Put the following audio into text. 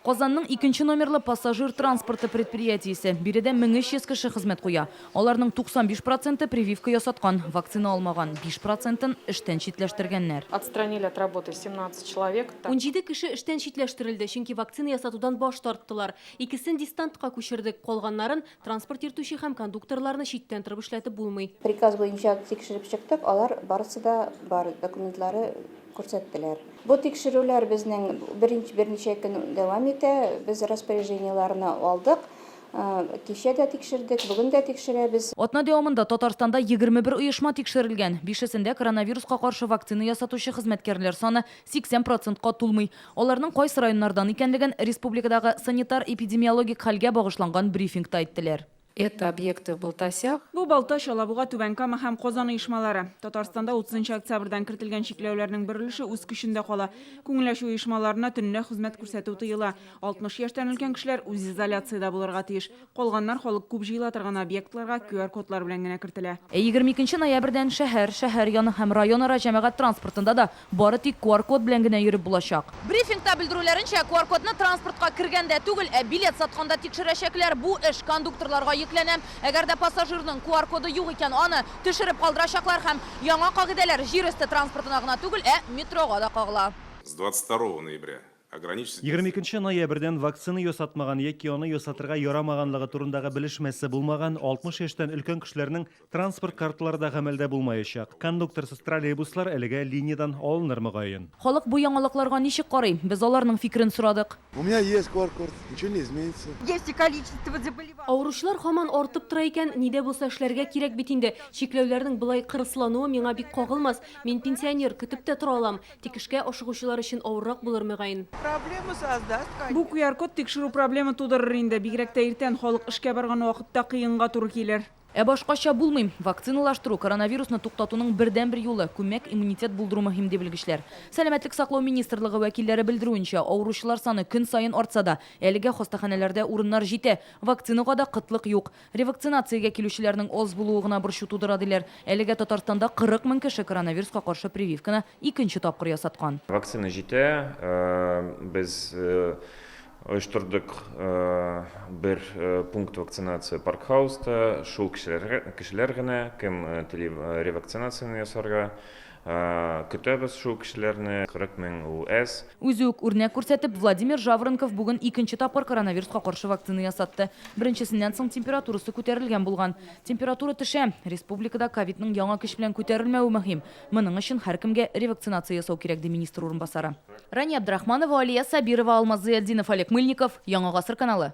Qozanның 2 номерлы пассажир транспорты предприятиесі биредә 1300 кеше хезмәт куя. Аларның 95% прививка ясаткан, вакцина алмаган, 5%-ын эштән читләштергәннәр. Отстранили от работы 17 человек. 17 кеше эштән читләштерелде, чөнки вакцина ясатудан баш тарттылар. Икесен дистантка күчердек, калганнарын транспорт йөртүче һәм кондукторларны читтән торып эшләтеп булмый. Приказ буенча тикшереп чыктык, алар барысы да бар документлары күрсәттеләр. Бу тикшерүләр безнең берничә көн дәвам итә. Без распоряжениеларны алдык. Кичә дә тикшердек, бүген дә тикшерәбез. Атна дәвамында Татарстанда 21 оешма тикшерелгән. 5-сендә коронавируска каршы вакцина ясатучы хезмәткәрләр саны 80%-ка тулмый. Аларның кайсы районнардан икәнлеген республикадагы санитар-эпидемиологик хәлгә багышланган брифингта әйттеләр. Это объекты в Балтасях. Бу Балташ, Алабуга, Түбән-Кама һәм Казан оешмалары. Татарстанда 30 октябрьдән кертелгән чикләүләрнең бер өлеше үз көчендә кала. Күңелләшү оешмаларына төнлә хезмәт күрсәтү тыела. 60 яшьтән өлкән кешеләр үз изоляциядә булырга тиеш. Калганнар халык күп җыела торган объектларга QR-кодлар белән генә кертелә. 22 ноябрьдән шәһәр яны һәм район-ара җәмәгать транспортында да бары тик QR-код белән генә йөреп булачак. Брифингта белдерүләренчә, QR-кодны транспортка кергәндә түгел, билет сатканда тикшерәчәкләр. Бу эш кондукторларга йөкләнә. Әгәр дә пассажирның QR-коды юк икән, аны төшереп калдырачаклар һәм яңа кагыйдәләр җир өсте транспортына гына түгел, метрога да кагыла. С 22 ноября 22 ноябрьдән вакцина ясатмаган яки аны ясатырга ярамаганлыгы турындагы белешмәсе булмаган 60 яшьтән өлкән кешеләрнең транспорт карталары да гамәлдә булмаячак. Кондукторсыз троллейбуслар әлегә линиядән алыныр мөгаен. Халык бу яңалыкларга ничек карый? Без аларның фикерен сорадык. У меня есть QR-код, ничего не изменится. Есть количество заболеваний. Авыручылар һаман артып тора икән, нидә булса эшләргә кирәк бит инде. Чикләүләрнең булай кырыслануы миңа бик кагылмас. Мин пенсионер, көтеп тә тора алам. Тик эшкә ашыгучылар өчен авыррак булыр мөгаен. Проблему создаст. Бу QR-код тикшерү проблема тудырыр инде. Бигрәк тә иртән халык эшкә барган вакытта кыенга туры килер. Башкача булмый. Вакциналаштыру коронавирусны туктатуның бердән-бер юлы күмәк иммунитет булдыру мөһим дип белгечләр. Сәламәтлек саклау министрлыгы вәкилләре белдерүенчә, авыручылар саны көн саен артса да, әлегә хастаханәләрдә урыннар җитә. Вакцинага да кытлык юк. Ревакцинациягә килүчеләрнең аз булуы гына борчу тудыра диләр. Әлегә Татарстанда 40 мең кеше коронавируска каршы прививканы икенче тапкыр ясаткан. Вакцина җитә, без оештырдык бер пункт вакцинация Паркхауста, шул кешеләр генә, кем тели ревакцинацияны ясарга, көтәбез шул кешеләрне 40 мең УС. Үзе үк үрнәк күрсәтеп, Владимир Жаворонков бүген икенче тапкыр коронавируска каршы вакцина ясатты. Беренчесеннән соң температурасы күтәрелгән булган. Температура төшә. Республикада ковидның яңа көч белән күтәрелмәүе мөһим. Моның өчен һәркемгә ревакцинация ясау кирәк, ди министр урынбасары. Рания Абдрахманова, Алия Сабирова, Алмаз Зыялдинов, Олег Мыльников, Яңа гасыр каналы.